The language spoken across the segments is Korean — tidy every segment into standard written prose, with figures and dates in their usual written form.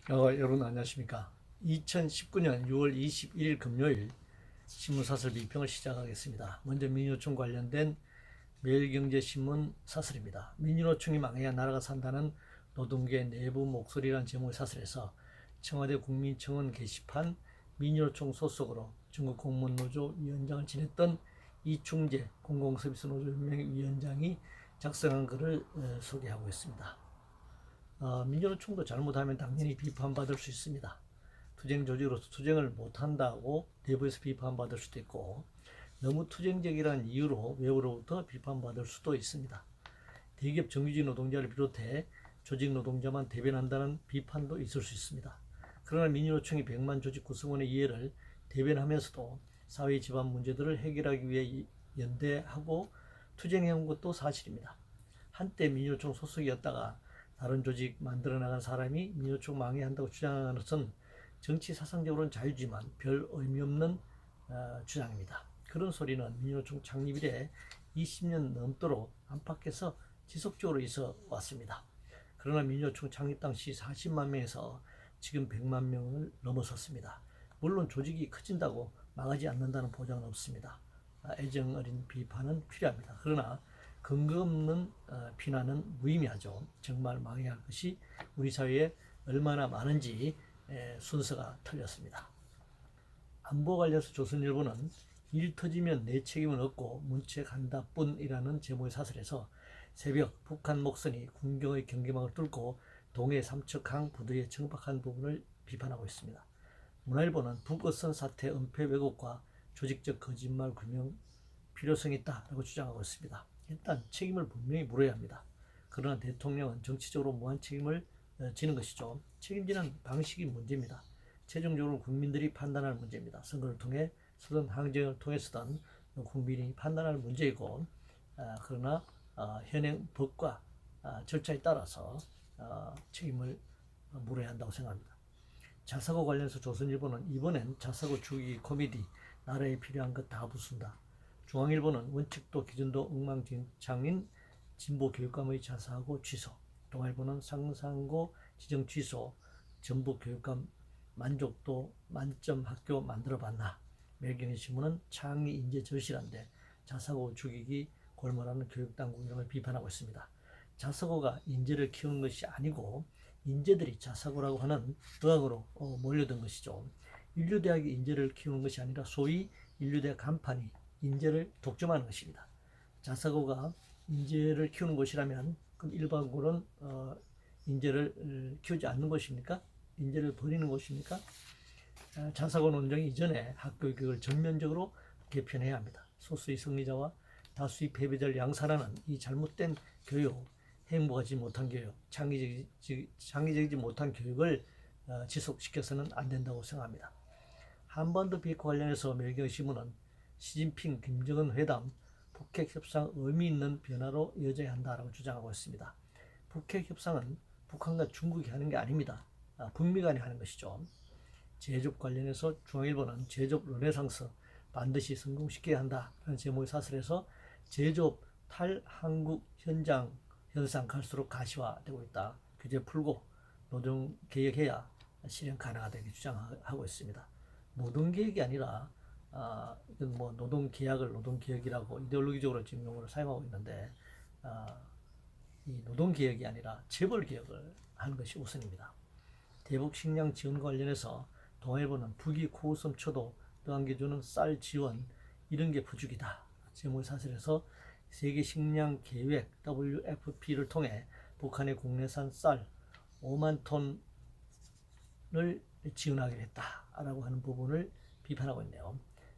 여러분 안녕하십니까? 2019년 6월 21일 금요일 신문사설 비평을 시작하겠습니다. 먼저 민주노총 관련된 매일경제신문 사설입니다. 민주노총이 망해야 나라가 산다는 노동계 내부 목소리란 제목의 사설에서 청와대 국민청원 게시판 민주노총 소속으로 중국공무원노조 위원장을 지냈던 이충재 공공서비스노조연맹 위원장이 작성한 글을 소개하고 있습니다. 민주노총도 잘못하면 당연히 비판받을 수 있습니다. 투쟁 조직으로서 투쟁을 못한다고 내부에서 비판받을 수도 있고, 너무 투쟁적이라는 이유로 외부로부터 비판받을 수도 있습니다. 대기업 정규직 노동자를 비롯해 조직 노동자만 대변한다는 비판도 있을 수 있습니다. 그러나 민주노총이 100만 조직 구성원의 이해를 대변하면서도 사회 집안 문제들을 해결하기 위해 연대하고 투쟁해온 것도 사실입니다. 한때 민주노총 소속이었다가 다른 조직 만들어 나간 사람이 민주노총 망해야 한다고 주장하는 것은 정치 사상적으로는 자유지만 별 의미 없는 주장입니다. 그런 소리는 민주노총 창립 이래 20년 넘도록 안팎에서 지속적으로 있어 왔습니다. 그러나 민주노총 창립 당시 40만 명에서 지금 100만 명을 넘어섰습니다. 물론 조직이 커진다고 망하지 않는다는 보장은 없습니다. 애정 어린 비판은 필요합니다. 그러나 근거 없는 비난은 무의미하죠. 정말 망해야 할 것이 우리 사회에 얼마나 많은지 순서가 틀렸습니다. 안보 관련해서 조선일보는 일 터지면 내 책임은 없고 문책한다 뿐이라는 제목의 사설에서 새벽 북한 목선이 군경의 경계망을 뚫고 동해 삼척항 부두에 정박한 부분을 비판하고 있습니다. 문화일보는 북어선 사태 은폐 왜곡과 조직적 거짓말 규명 필요성이 있다라고 주장하고 있습니다. 일단 책임을 분명히 물어야 합니다. 그러나 대통령은 정치적으로 무한 책임을 지는 것이죠. 책임지는 방식이 문제입니다. 최종적으로 국민들이 판단할 문제입니다. 선거를 통해 서든 항쟁을 통해서든 국민이 판단할 문제이고, 그러나 현행 법과 절차에 따라서 책임을 물어야 한다고 생각합니다. 자사고 관련해서 조선일보는 이번엔 자사고 죽이기 코미디 나라에 필요한 것 다 부순다. 중앙일보는 원칙도 기준도 엉망진창인 진보교육감의 자사고 취소, 동아일보는 상상고 지정 취소, 전북교육감 만족도 만점 학교 만들어봤나, 매일경제신문은 창의 인재 절실한데 자사고 죽이기 골몰하는 교육당국이라고 비판하고 있습니다. 자사고가 인재를 키우는 것이 아니고 인재들이 자사고라고 하는 의학으로 몰려든 것이죠. 인류대학이 인재를 키우는 것이 아니라 소위 인류대학 간판이 인재를 독점하는 것입니다. 자사고가 인재를 키우는 것이라면 그럼 일반고는 인재를 키우지 않는 것입니까? 인재를 버리는 것입니까? 자사고 논쟁 이전에 학교 교육을 전면적으로 개편해야 합니다. 소수의 승리자와 다수의 패배자를 양산하는 이 잘못된 교육, 행복하지 못한 교육, 창의적이지 못한 교육을 지속시켜서는 안 된다고 생각합니다. 한반도 비핵화 관련해서 매일경제신문은 시진핑, 김정은 회담, 북핵 협상 의미 있는 변화로 이어져야 한다라고 주장하고 있습니다. 북핵 협상은 북한과 중국이 하는 게 아닙니다. 북미 간이 하는 것이죠. 제조업 관련해서 중앙일보는 제조업 르네상스 반드시 성공시켜야 한다라는 제목의 사설에서 제조업 탈한국 현상 갈수록 가시화되고 있다. 규제 풀고 노동 개혁해야 실현 가능하다 이렇게 주장하고 있습니다. 노동 개혁이 아니라 이건 뭐 노동 계약을 노동 개혁이라고 이데올로기적으로 지금 용어를 사용하고 있는데, 이 노동 개혁이 아니라 재벌 개혁을 하는 것이 우선입니다. 대북 식량 지원 관련해서 동아일보는 북이 코웃음 쳐도 떠안겨주는 쌀 지원 이런 게 부족이다. 제목의 사설에서 세계 식량 계획 WFP를 통해 북한의 국내산 쌀 5만 톤을 지원하기로 했다라고 하는 부분을 비판하고 있네요.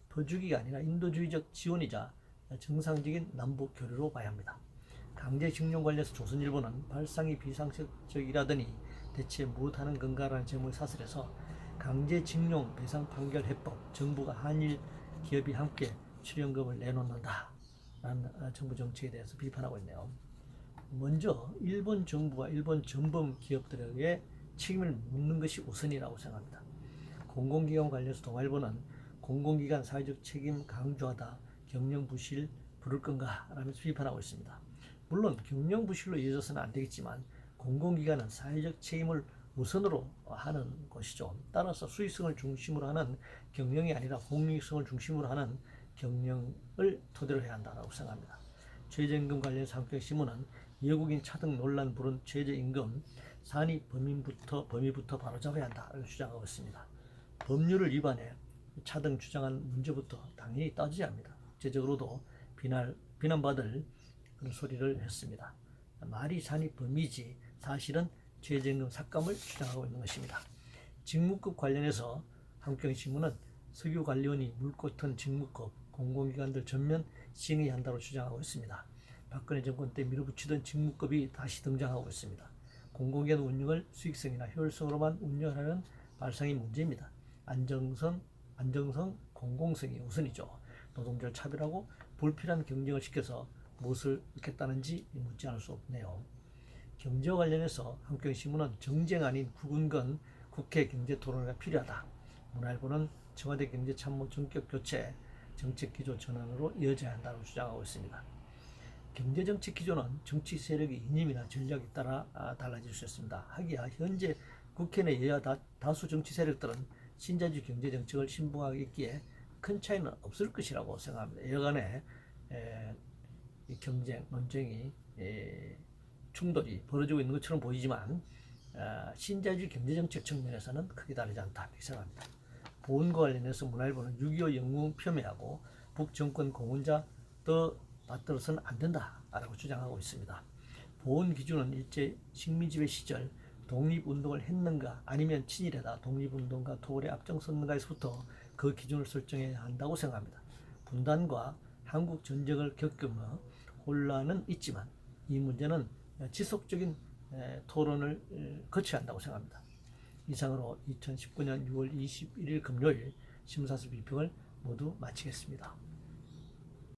퍼주기가 아니라 인도주의적 지원이자 정상적인 남북 교류로 봐야 합니다. 강제징용 관련해서 조선일보는 발상이 비상식적이라더니 대체 무엇하는 건가라는 제목의 사설에서 강제징용 배상 판결 해법, 정부가 한일 기업이 함께 출연금을 내놓는다라는 정부 정책에 대해서 비판하고 있네요. 먼저 일본 정부와 일본 전범 기업들에게 책임을 묻는 것이 우선이라고 생각합니다. 공공기관 관련해서 동아일보는 공공기관 사회적 책임 강조하다 경영부실 부를 건가 라면서 비판하고 있습니다. 물론 경영부실로 이어져서는 안 되겠지만 공공기관은 사회적 책임을 우선으로 하는 것이죠. 따라서 수익성을 중심으로 하는 경영이 아니라 공익성을 중심으로 하는 경영을 토대로 해야 한다고 생각합니다. 최저임금 관련해서 한국경제신문은 외국인 차등 논란 부른 최저임금 산입 범위부터 바로잡아야 한다고 주장하고 있습니다. 법률을 위반해 차등 주장한 문제부터 당연히 따져야 합니다. 국제적으로도 비난받을 그런 소리를 했습니다. 말이 산입 범위지 사실은 최저임금 삭감을 주장하고 있는 것입니다. 직무급 관련해서 한국경제신문은 석유관리원이 물꼬턴 직무급 공공기관들 전면 시행해야 한다고 주장하고 있습니다. 박근혜 정권 때 밀어붙이던 직무급이 다시 등장하고 있습니다. 공공기관 운영을 수익성이나 효율성으로만 운영하는 발상이 문제입니다. 안정성, 공공성이 우선이죠. 노동자를 차별하고 불필요한 경쟁을 시켜서 무엇을 얻겠다는지 묻지 않을 수 없네요. 경제와 관련해서 한국경제신문은 정쟁 아닌 구근건 국회 경제토론회가 필요하다. 문화일보는 청와대 경제참모 전격교체, 정책기조 전환으로 이어져야 한다고 주장하고 있습니다. 경제정책 기조는 정치 세력의 이념이나 전략에 따라 달라질 수 있습니다. 하기야 현재 국회 내 여야 다수 정치 세력들은 신자유주의 경제정책을 신봉하고 있기에 큰 차이는 없을 것이라고 생각합니다. 여간의 경쟁, 논쟁이 충돌이 벌어지고 있는 것처럼 보이지만 신자유주의 경제정책 측면에서는 크게 다르지 않다 이렇게 생각합니다. 보훈과 관련해서 문화일보는 6.25 영웅 폄훼하고 북정권 공헌자 더 받들어서는 안 된다라고 주장하고 있습니다. 보훈 기준은 일제 식민지배 시절 독립운동을 했는가 아니면 친일에다 독립운동가 토벌에 앞장섰는가에서부터 그 기준을 설정해야 한다고 생각합니다. 분단과 한국 전쟁을 겪으며 혼란은 있지만 이 문제는 지속적인 토론을 거쳐야 한다고 생각합니다. 이상으로 2019년 6월 21일 금요일 신문사설 비평을 모두 마치겠습니다.